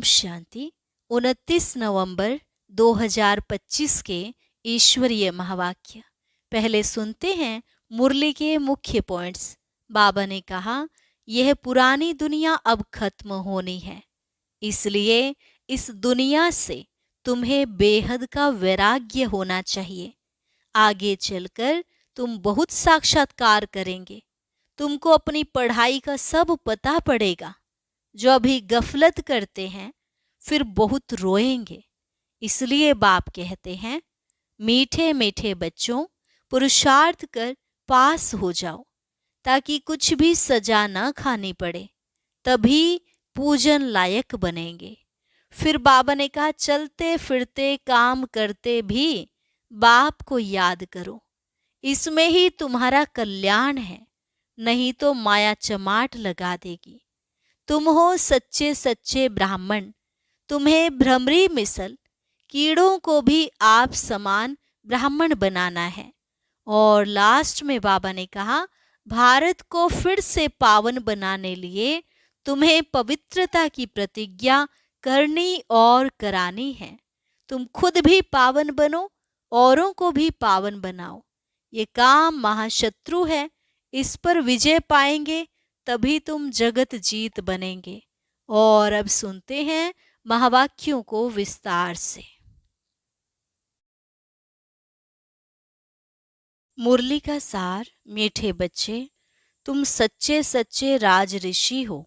ओम शांति। 29 नवंबर 2025 के ईश्वरीय महावाक्य। पहले सुनते हैं मुरली के मुख्य पॉइंट्स। बाबा ने कहा, यह पुरानी दुनिया अब खत्म होनी है, इसलिए इस दुनिया से तुम्हें बेहद का वैराग्य होना चाहिए। आगे चलकर तुम बहुत साक्षात्कार करेंगे। तुमको अपनी पढ़ाई का सब पता पड़ेगा। जो अभी गफलत करते हैं फिर बहुत रोएंगे। इसलिए बाप कहते हैं, मीठे मीठे बच्चों, पुरुषार्थ कर पास हो जाओ ताकि कुछ भी सजा न खानी पड़े, तभी पूजन लायक बनेंगे। फिर बाबा ने कहा, चलते फिरते काम करते भी बाप को याद करो, इसमें ही तुम्हारा कल्याण है, नहीं तो माया चमाट लगा देगी। तुम हो सच्चे सच्चे ब्राह्मण, तुम्हें भ्रमरी मिसल कीड़ों को भी आप समान ब्राह्मण बनाना है। और लास्ट में बाबा ने कहा, भारत को फिर से पावन बनाने लिए तुम्हें पवित्रता की प्रतिज्ञा करनी और करानी है। तुम खुद भी पावन बनो, औरों को भी पावन बनाओ। ये काम महाशत्रु है, इस पर विजय पाएंगे तभी तुम जगत जीत बनेंगे। और अब सुनते हैं महावाक्यों को विस्तार से। मुरली का सार। मीठे बच्चे, तुम सच्चे सच्चे राज ऋषि हो।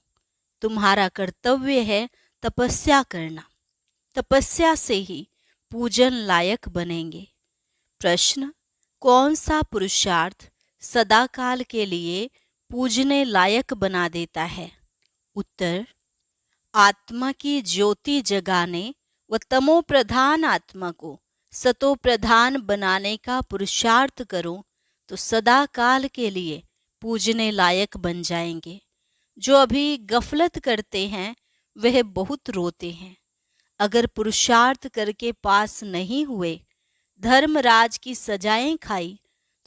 तुम्हारा कर्तव्य है तपस्या करना। तपस्या से ही पूजन लायक बनेंगे। प्रश्न, कौन सा पुरुषार्थ सदाकाल के लिए पूजने लायक बना देता है? उत्तर, आत्मा की ज्योति जगाने व तमो प्रधान आत्मा को सतो प्रधान बनाने का पुरुषार्थ करो तो सदा काल के लिए पूजने लायक बन जाएंगे। जो अभी गफलत करते हैं वह बहुत रोते हैं। अगर पुरुषार्थ करके पास नहीं हुए, धर्मराज की सजाएं खाई,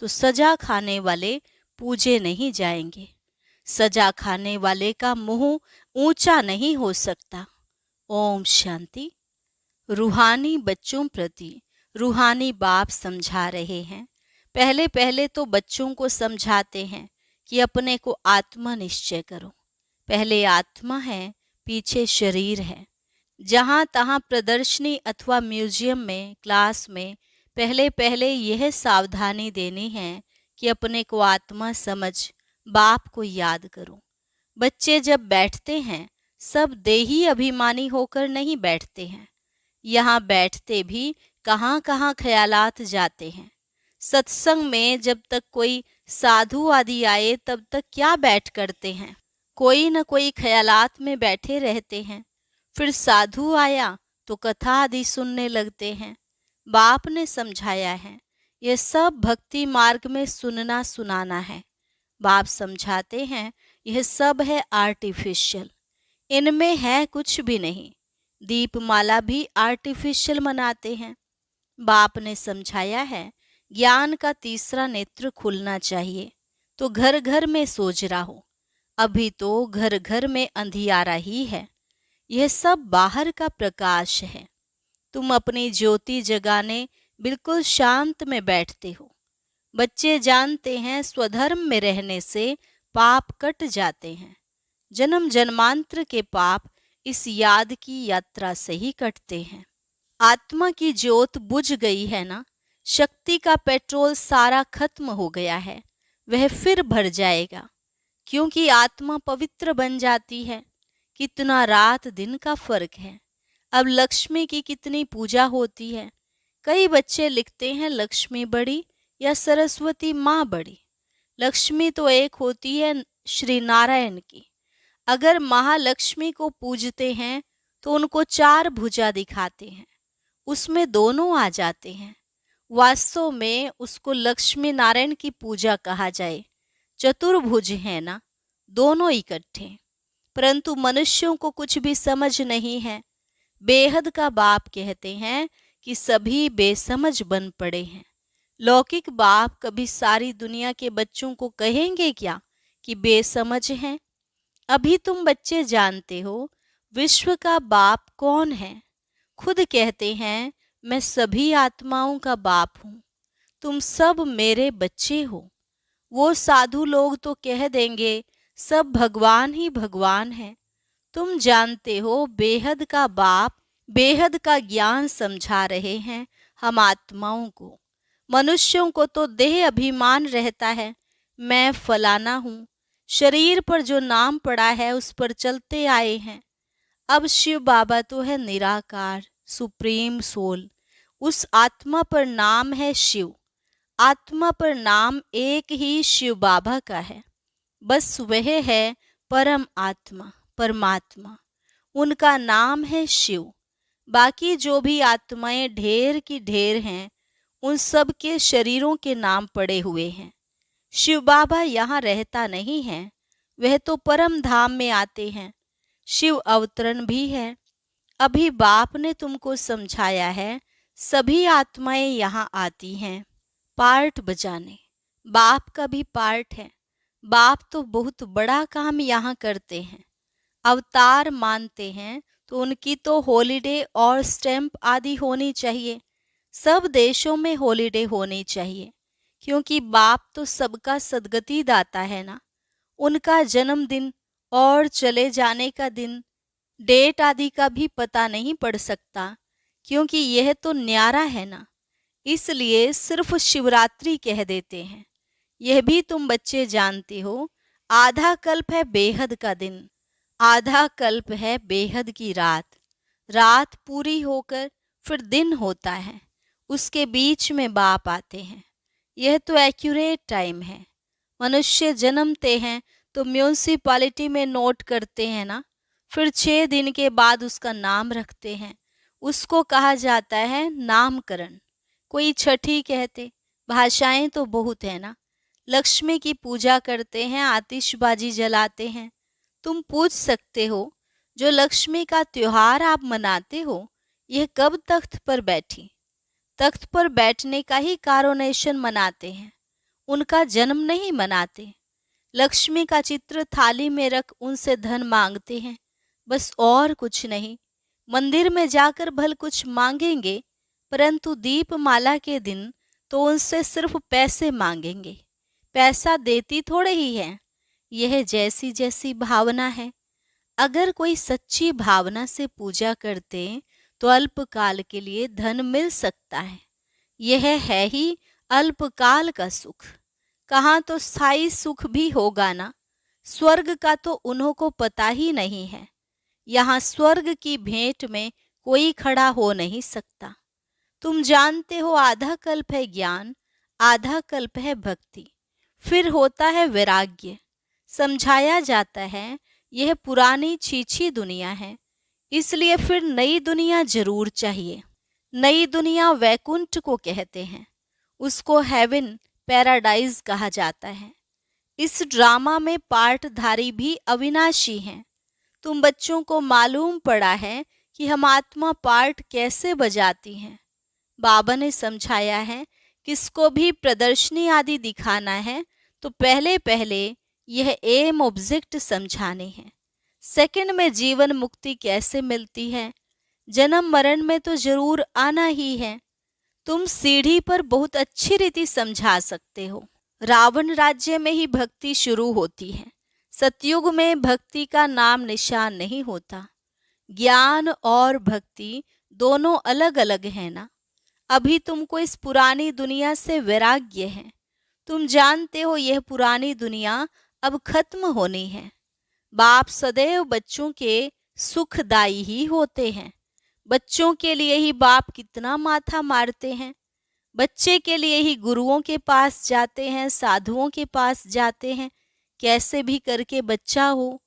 तो सजा खाने वाले पूजे नहीं जाएंगे। सजा खाने वाले का मुंह ऊंचा नहीं हो सकता। ओम शांति। रूहानी बच्चों प्रति रूहानी बाप समझा रहे हैं। पहले पहले तो बच्चों को समझाते हैं कि अपने को आत्मा निश्चय करो। पहले आत्मा है, पीछे शरीर है। जहाँ तहाँ प्रदर्शनी अथवा म्यूजियम में, क्लास में पहले पहले यह सावधानी देनी है कि अपने को आत्मा समझ बाप को याद करो। बच्चे जब बैठते हैं सब देही अभिमानी होकर नहीं बैठते हैं। यहाँ बैठते भी कहाँ कहाँ ख्यालात जाते हैं। सत्संग में जब तक कोई साधु आदि आए तब तक क्या बैठ करते हैं, कोई न कोई ख्यालात में बैठे रहते हैं। फिर साधु आया तो कथा आदि सुनने लगते हैं। बाप ने समझाया है, यह सब भक्ति मार्ग में सुनना सुनाना है। बाप समझाते हैं, यह सब है आर्टिफिशियल, इनमें है कुछ भी नहीं। दीपमाला भी आर्टिफिशियल मनाते हैं। बाप ने समझाया है, ज्ञान का तीसरा नेत्र खुलना चाहिए तो घर घर में सोजरा हो। अभी तो घर घर में अंधियारा ही है। यह सब बाहर का प्रकाश है। तुम अपनी ज्योति जगाने बिल्कुल शांत में बैठते हो। बच्चे जानते हैं स्वधर्म में रहने से पाप कट जाते हैं। जन्म जन्मांतर के पाप इस याद की यात्रा से ही कटते हैं। आत्मा की ज्योत बुझ गई है ना, शक्ति का पेट्रोल सारा खत्म हो गया है, वह फिर भर जाएगा क्योंकि आत्मा पवित्र बन जाती है। कितना रात दिन का फर्क है। अब लक्ष्मी की कितनी पूजा होती है। कई बच्चे लिखते हैं लक्ष्मी बड़ी या सरस्वती माँ बड़ी। लक्ष्मी तो एक होती है श्री नारायण की। अगर महालक्ष्मी को पूजते हैं तो उनको चार भुजा दिखाते हैं, उसमें दोनों आ जाते हैं। वास्तव में उसको लक्ष्मी नारायण की पूजा कहा जाए। चतुर्भुज है ना, दोनों इकट्ठे। परंतु मनुष्यों को कुछ भी समझ नहीं है। बेहद का बाप कहते हैं कि सभी बेसमझ बन पड़े हैं। लौकिक बाप कभी सारी दुनिया के बच्चों को कहेंगे क्या कि बेसमझ हैं? अभी तुम बच्चे जानते हो विश्व का बाप कौन है? खुद कहते हैं मैं सभी आत्माओं का बाप हूँ, तुम सब मेरे बच्चे हो। वो साधु लोग तो कह देंगे सब भगवान ही भगवान है। तुम जानते हो बेहद का बाप बेहद का ज्ञान समझा रहे हैं हम आत्माओं को। मनुष्यों को तो देह अभिमान रहता है, मैं फलाना हूँ। शरीर पर जो नाम पड़ा है उस पर चलते आए हैं। अब शिव बाबा तो है निराकार सुप्रीम सोल, उस आत्मा पर नाम है शिव। आत्मा पर नाम एक ही शिव बाबा का है, बस वह है परम आत्मा परमात्मा, उनका नाम है शिव। बाकी जो भी आत्माएं ढेर की ढेर हैं, उन सब के शरीरों के नाम पड़े हुए हैं। शिव बाबा यहाँ रहता नहीं है, वह तो परम धाम में आते हैं। शिव अवतरण भी है। अभी बाप ने तुमको समझाया है, सभी आत्माएं यहाँ आती हैं पार्ट बजाने। बाप का भी पार्ट है। बाप तो बहुत बड़ा काम यहाँ करते हैं। अवतार मानते हैं तो उनकी तो हॉलिडे और स्टैंप आदि होनी चाहिए। सब देशों में हॉलिडे होनी चाहिए, क्योंकि बाप तो सबका सदगति दाता है ना। उनका जन्मदिन और चले जाने का दिन, डेट आदि का भी पता नहीं पड़ सकता, क्योंकि यह तो न्यारा है ना। इसलिए सिर्फ शिवरात्रि कह देते हैं। यह भी तुम बच्चे जानते हो, आधा कल्प है बेहद का दिन, आधा कल्प है बेहद की रात। रात पूरी होकर फिर दिन होता है, उसके बीच में बाप आते हैं। यह तो एक्यूरेट टाइम है। मनुष्य जन्मते हैं तो म्यूनसिपालिटी में नोट करते हैं ना, फिर 6 दिन के बाद उसका नाम रखते हैं। उसको कहा जाता है नामकरण। कोई छठी कहते। भाषाएं तो बहुत है ना। लक्ष्मी की पूजा करते हैं, आतिशबाजी जलाते हैं। तुम पूछ सकते हो, जो लक्ष्मी का त्योहार आप मनाते हो, यह कब तख्त पर बैठी? तख्त पर बैठने का ही कारोनेशन मनाते हैं, उनका जन्म नहीं मनाते। लक्ष्मी का चित्र थाली में रख उनसे धन मांगते हैं, बस और कुछ नहीं। मंदिर में जाकर भल कुछ मांगेंगे, परंतु दीपमाला के दिन तो उनसे सिर्फ पैसे मांगेंगे। पैसा देती थोड़े ही है। यह जैसी जैसी भावना है। अगर कोई सच्ची भावना से पूजा करते तो अल्पकाल के लिए धन मिल सकता है। यह है ही अल्पकाल का सुख। कहाँ तो स्थायी सुख भी होगा ना। स्वर्ग का तो उन्हों को पता ही नहीं है। यहाँ स्वर्ग की भेंट में कोई खड़ा हो नहीं सकता। तुम जानते हो, आधा कल्प है ज्ञान, आधा कल्प है भक्ति, फिर होता है वैराग्य। समझाया जाता है यह पुरानी छीछी दुनिया है, इसलिए फिर नई दुनिया जरूर चाहिए। नई दुनिया वैकुंठ को कहते हैं, उसको हेवन पैराडाइज कहा जाता है। इस ड्रामा में पार्टधारी भी अविनाशी हैं। तुम बच्चों को मालूम पड़ा है कि हम आत्मा पार्ट कैसे बजाती हैं। बाबा ने समझाया है, किसको भी प्रदर्शनी आदि दिखाना है तो पहले पहले यह एम ऑब्जेक्ट समझाने हैं। सेकंड में जीवन मुक्ति कैसे मिलती है, जन्म मरण में तो जरूर आना ही है। तुम सीढ़ी पर बहुत अच्छी रीति समझा सकते हो। रावण राज्य में ही भक्ति शुरू होती है। सतयुग में भक्ति का नाम निशान नहीं होता। ज्ञान और भक्ति दोनों अलग अलग है ना। अभी तुमको इस पुरानी दुनिया से वैराग्य है। तुम जानते हो यह पुरानी दुनिया अब खत्म होनी है। बाप सदैव बच्चों के सुखदाई ही होते हैं। बच्चों के लिए ही बाप कितना माथा मारते हैं। बच्चे के लिए ही गुरुओं के पास जाते हैं, साधुओं के पास जाते हैं, कैसे भी करके बच्चा हो,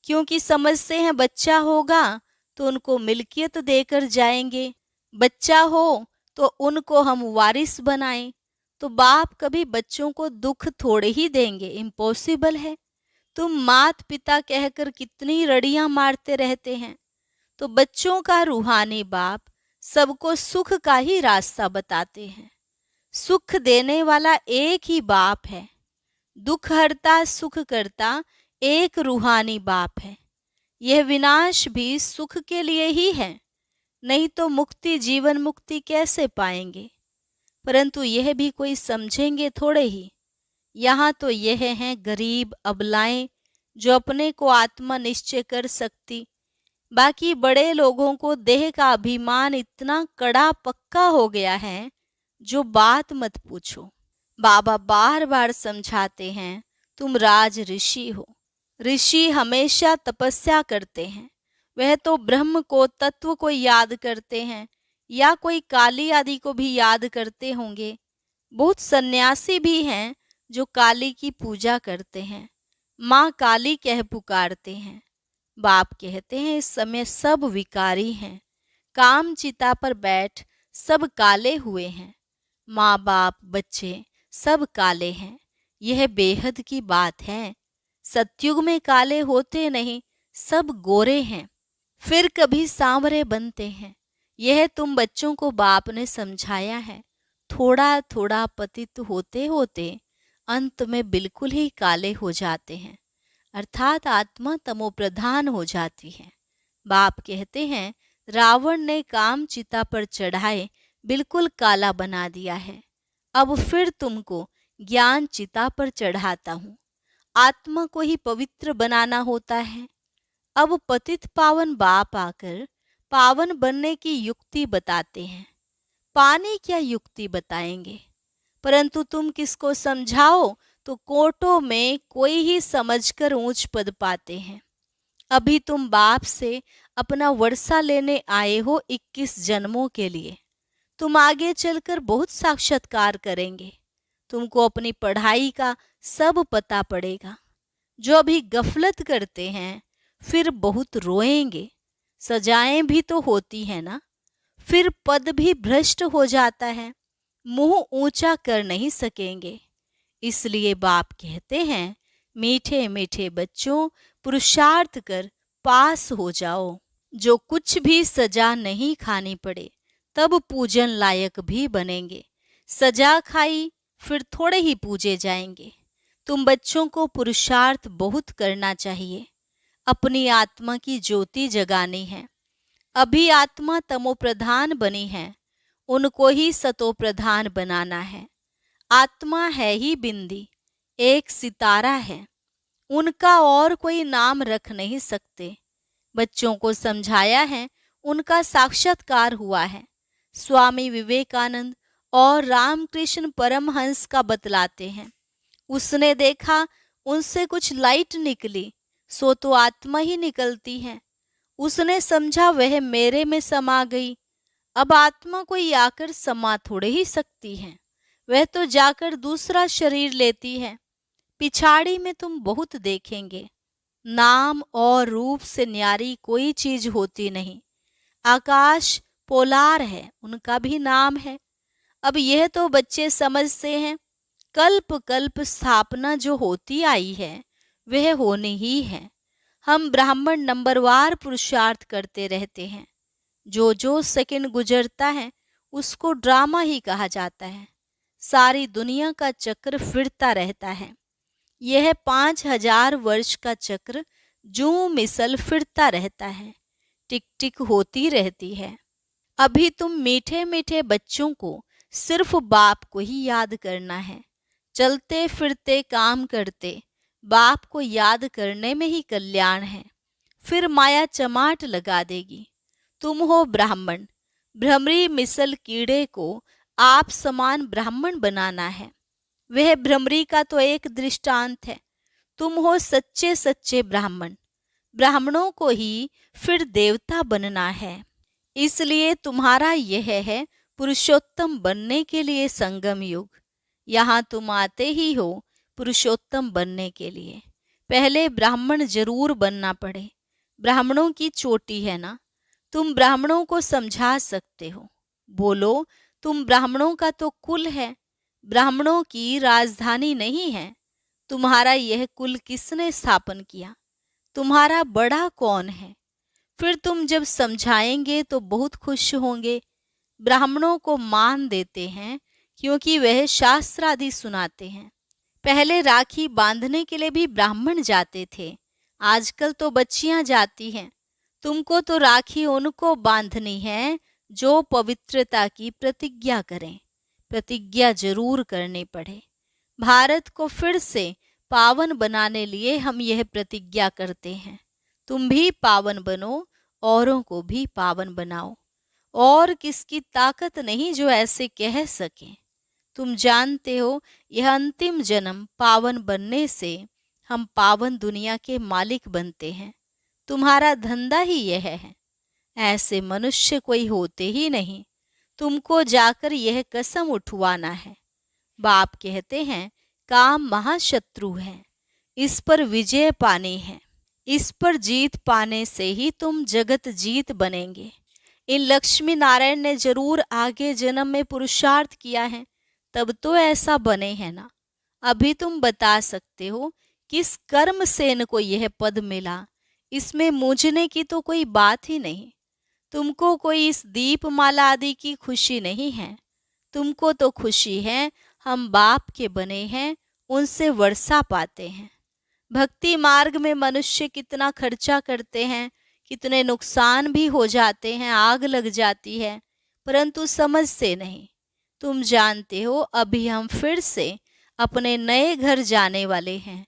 क्योंकि समझते हैं बच्चा होगा तो उनको मिल्कियत देकर जाएंगे, बच्चा हो तो उनको हम वारिस बनाएं। तो बाप कभी बच्चों को दुख थोड़े ही देंगे, इम्पॉसिबल है। तुम मात पिता कहकर कितनी रड़ियां मारते रहते हैं। तो बच्चों का रूहानी बाप सबको सुख का ही रास्ता बताते हैं। सुख देने वाला एक ही बाप है। दुख हरता सुख करता एक रूहानी बाप है। यह विनाश भी सुख के लिए ही है, नहीं तो मुक्ति, जीवन मुक्ति कैसे पाएंगे। परंतु यह भी कोई समझेंगे थोड़े ही। यहाँ तो यह हैं गरीब अबलाएं जो अपने को आत्मा निश्चय कर सकती। बाकी बड़े लोगों को देह का अभिमान इतना कड़ा पक्का हो गया है, जो बात मत पूछो। बाबा बार बार समझाते हैं, तुम राज ऋषि हो। ऋषि हमेशा तपस्या करते हैं। वह तो ब्रह्म को, तत्व को याद करते हैं, या कोई काली आदि को भी याद करते होंगे। बहुत सन्यासी भी हैं जो काली की पूजा करते हैं, माँ काली कह पुकारते हैं। बाप कहते हैं इस समय सब विकारी हैं, काम चिता पर बैठ सब काले हुए हैं। माँ बाप बच्चे सब काले हैं, यह बेहद की बात है। सतयुग में काले होते नहीं, सब गोरे हैं, फिर कभी सांवरे बनते हैं। यह तुम बच्चों को बाप ने समझाया है। थोड़ा थोड़ा पतित होते होते अंत में बिल्कुल ही काले हो जाते हैं, अर्थात आत्मा तमो प्रधान हो जाती है। बाप कहते हैं रावण ने काम चिता पर चढ़ाए बिल्कुल काला बना दिया है। अब फिर तुमको ज्ञान चिता पर चढ़ाता हूँ। आत्मा को ही पवित्र बनाना होता है। अब पतित पावन बाप आकर पावन बनने की युक्ति बताते हैं। पानी क्या युक्ति बताएंगे, परंतु तुम किसको समझाओ तो कोटों में कोई ही समझकर ऊंच पद पाते हैं। अभी तुम बाप से अपना वर्षा लेने आए हो 21 जन्मों के लिए। तुम आगे चलकर बहुत साक्षात्कार करेंगे। तुमको अपनी पढ़ाई का सब पता पड़ेगा। जो अभी गफलत करते हैं फिर बहुत रोएंगे। सजाएं भी तो होती है ना, फिर पद भी भ्रष्ट हो जाता है, मुंह ऊंचा कर नहीं सकेंगे। इसलिए बाप कहते हैं मीठे मीठे बच्चों, पुरुषार्थ कर पास हो जाओ। जो कुछ भी सजा नहीं खानी पड़े तब पूजन लायक भी बनेंगे। सजा खाई फिर थोड़े ही पूजे जाएंगे। तुम बच्चों को पुरुषार्थ बहुत करना चाहिए। अपनी आत्मा की ज्योति जगानी है। अभी आत्मा तमो प्रधान बनी है, उनको ही सतो प्रधान बनाना है। आत्मा है ही बिंदी, एक सितारा है, उनका और कोई नाम रख नहीं सकते। बच्चों को समझाया है, उनका साक्षात्कार हुआ है। स्वामी विवेकानंद और रामकृष्ण परमहंस का बतलाते हैं। उसने देखा उनसे कुछ लाइट निकली, सो तो आत्मा ही निकलती है। उसने समझा वह मेरे में समा गई। अब आत्मा कोई आकर समा थोड़े ही सकती है, वह तो जाकर दूसरा शरीर लेती है। पिछाड़ी में तुम बहुत देखेंगे, नाम और रूप से न्यारी कोई चीज होती नहीं। आकाश पोलार है, उनका भी नाम है। अब यह तो बच्चे समझते हैं, कल्प कल्प स्थापना जो होती आई है वह होनी ही है। हम ब्राह्मण नंबरवार पुरुषार्थ करते रहते हैं। जो सेकंड गुजरता है उसको ड्रामा ही कहा जाता है। सारी दुनिया का चक्र फिरता रहता है। यह 5000 वर्ष का चक्र जूं मिसल फिरता रहता है, टिक टिक होती रहती है। अभी तुम मीठे मीठे बच्चों को सिर्फ बाप को ही याद करना है। चलते फिरते काम करते बाप को याद करने में ही कल्याण है। फिर माया चमाट लगा देगी। तुम हो ब्राह्मण, भ्रमरी मिसल कीड़े को आप समान ब्राह्मण बनाना है। वह भ्रमरी का तो एक दृष्टांत है। तुम हो सच्चे सच्चे ब्राह्मण, ब्राह्मणों को ही फिर देवता बनना है। इसलिए तुम्हारा यह है पुरुषोत्तम बनने के लिए संगम युग। यहाँ तुम आते ही हो पुरुषोत्तम बनने के लिए। पहले ब्राह्मण जरूर बनना पड़े। ब्राह्मणों की चोटी है ना, तुम ब्राह्मणों को समझा सकते हो। बोलो तुम ब्राह्मणों का तो कुल है, ब्राह्मणों की राजधानी नहीं है। तुम्हारा यह कुल किसने स्थापन किया? तुम्हारा बड़ा कौन है? फिर तुम जब समझाएंगे तो बहुत खुश होंगे। ब्राह्मणों को मान देते हैं क्योंकि वह शास्त्र आदि सुनाते हैं। पहले राखी बांधने के लिए भी ब्राह्मण जाते थे, आजकल तो बच्चियां जाती हैं, तुमको तो राखी उनको बांधनी है जो पवित्रता की प्रतिज्ञा करें। प्रतिज्ञा जरूर करनी पड़े। भारत को फिर से पावन बनाने लिए हम यह प्रतिज्ञा करते हैं। तुम भी पावन बनो, औरों को भी पावन बनाओ। और किसकी ताकत नहीं जो ऐसे कह सके। तुम जानते हो, यह अंतिम जन्म पावन बनने से हम पावन दुनिया के मालिक बनते हैं। तुम्हारा धंधा ही यह है। ऐसे मनुष्य कोई होते ही नहीं। तुमको जाकर यह कसम उठवाना है। बाप कहते हैं, काम महाशत्रु है, इस पर विजय पानी है। इस पर जीत पाने से ही तुम जगत जीत बनेंगे। इन लक्ष्मी नारायण ने जरूर आगे जन्म में पुरुषार्थ किया है, तब तो ऐसा बने हैं ना। अभी तुम बता सकते हो किस कर्म से इनको यह पद मिला। इसमें मूझने की तो कोई बात ही नहीं। तुमको कोई इस दीपमाला आदि की खुशी नहीं है। तुमको तो खुशी है हम बाप के बने हैं, उनसे वर्षा पाते हैं। भक्ति मार्ग में मनुष्य कितना खर्चा करते हैं, कितने नुकसान भी हो जाते हैं, आग लग जाती है, परंतु समझते नहीं। तुम जानते हो, अभी हम फिर से अपने नए घर जाने वाले हैं।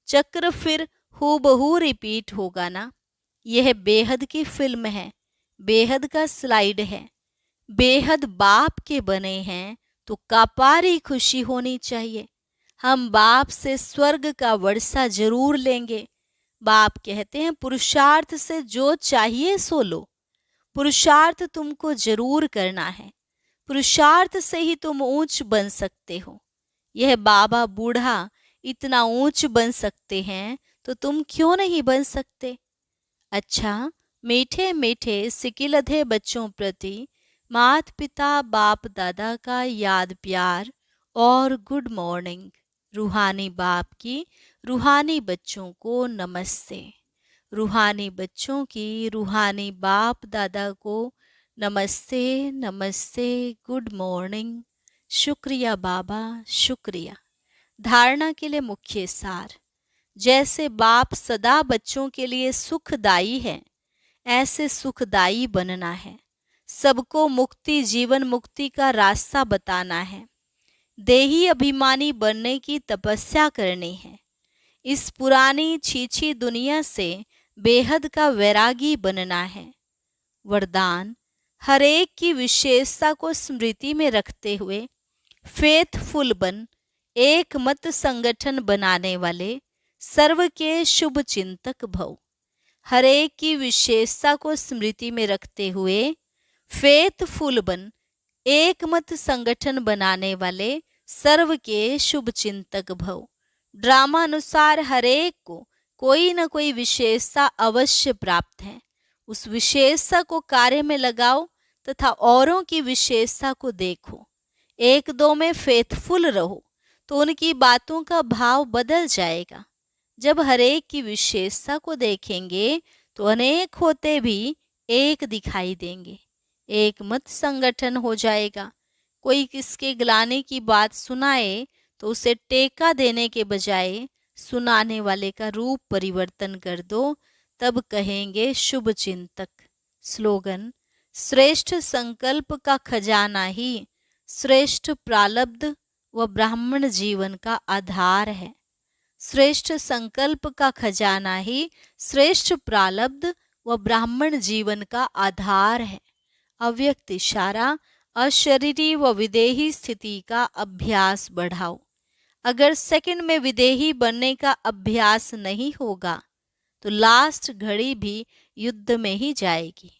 चक्र फिर हूबहू रिपीट होगा ना। यह बेहद की फिल्म है, बेहद का स्लाइड है। बेहद बाप के बने हैं तो कापारी खुशी होनी चाहिए। हम बाप से स्वर्ग का वर्षा जरूर लेंगे। बाप कहते हैं, पुरुषार्थ से जो चाहिए सो लो। पुरुषार्थ तुमको जरूर करना है। पुरुषार्थ से ही तुम ऊंच बन सकते हो। यह बाबा बूढ़ा इतना ऊंच बन सकते हैं तो तुम क्यों नहीं बन सकते। अच्छा, मीठे मीठे सिकिलधे बच्चों प्रति मात पिता बाप दादा का याद प्यार और गुड मॉर्निंग। रूहानी बाप की रूहानी बच्चों को नमस्ते। रूहानी बच्चों की रूहानी बाप दादा को नमस्ते नमस्ते, गुड मॉर्निंग। शुक्रिया बाबा, शुक्रिया। धारणा के लिए मुख्य सार। जैसे बाप सदा बच्चों के लिए सुखदाई है, ऐसे सुखदाई बनना है। सबको मुक्ति, जीवन मुक्ति का रास्ता बताना है। देही अभिमानी बनने की तपस्या करनी है। इस पुरानी छीछी दुनिया से बेहद का वैरागी बनना है। वरदान, हर एक की विशेषता को स्मृति में रखते हुए फेथफुल बन एक मत संगठन बनाने वाले सर्व के शुभ चिंतक भव। हर एक की विशेषता को स्मृति में रखते हुए फेथफुल बन एक मत संगठन बनाने वाले सर्व के शुभ चिंतक भव। ड्रामा अनुसार हर एक को कोई न कोई विशेषता अवश्य प्राप्त है। उस विशेषता को कार्य में लगाओ तथा औरों की विशेषता को देखो। एक दो में फेथफुल रहो तो उनकी बातों का भाव बदल जाएगा। जब हर एक की विशेषता को देखेंगे तो अनेक होते भी एक दिखाई देंगे। एक मत संगठन हो जाएगा। कोई किसके गिलाने की बात सुनाए तो उसे टेका देने के बजाय सुनाने वाले का रूप परिवर्तन कर दो, तब कहेंगे शुभ चिंतक। स्लोगन, श्रेष्ठ संकल्प का खजाना ही श्रेष्ठ प्रारब्ध व ब्राह्मण जीवन का आधार है। श्रेष्ठ संकल्प का खजाना ही श्रेष्ठ प्रारब्ध व ब्राह्मण जीवन का आधार है। अव्यक्त इशारा, अशरीरी व विदेही स्थिति का अभ्यास बढ़ाओ। अगर सेकंड में विदेही बनने का अभ्यास नहीं होगा तो लास्ट घड़ी भी युद्ध में ही जाएगी।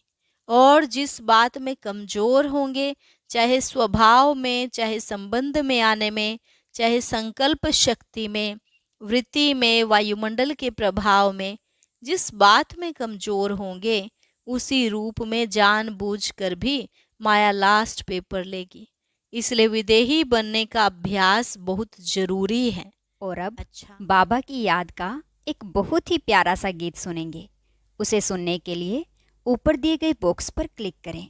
और जिस बात में कमजोर होंगे, चाहे स्वभाव में, चाहे संबंध में आने में, चाहे संकल्प शक्ति में, वृत्ति में, वायुमंडल के प्रभाव में, जिस बात में कमजोर होंगे उसी रूप में जानबूझकर भी माया लास्ट पेपर लेगी। इसलिए विदेही बनने का अभ्यास बहुत जरूरी है। और अब बाबा की याद का एक बहुत ही प्यारा सा गीत सुनेंगे। उसे सुनने के लिए ऊपर दिए गए बॉक्स पर क्लिक करें।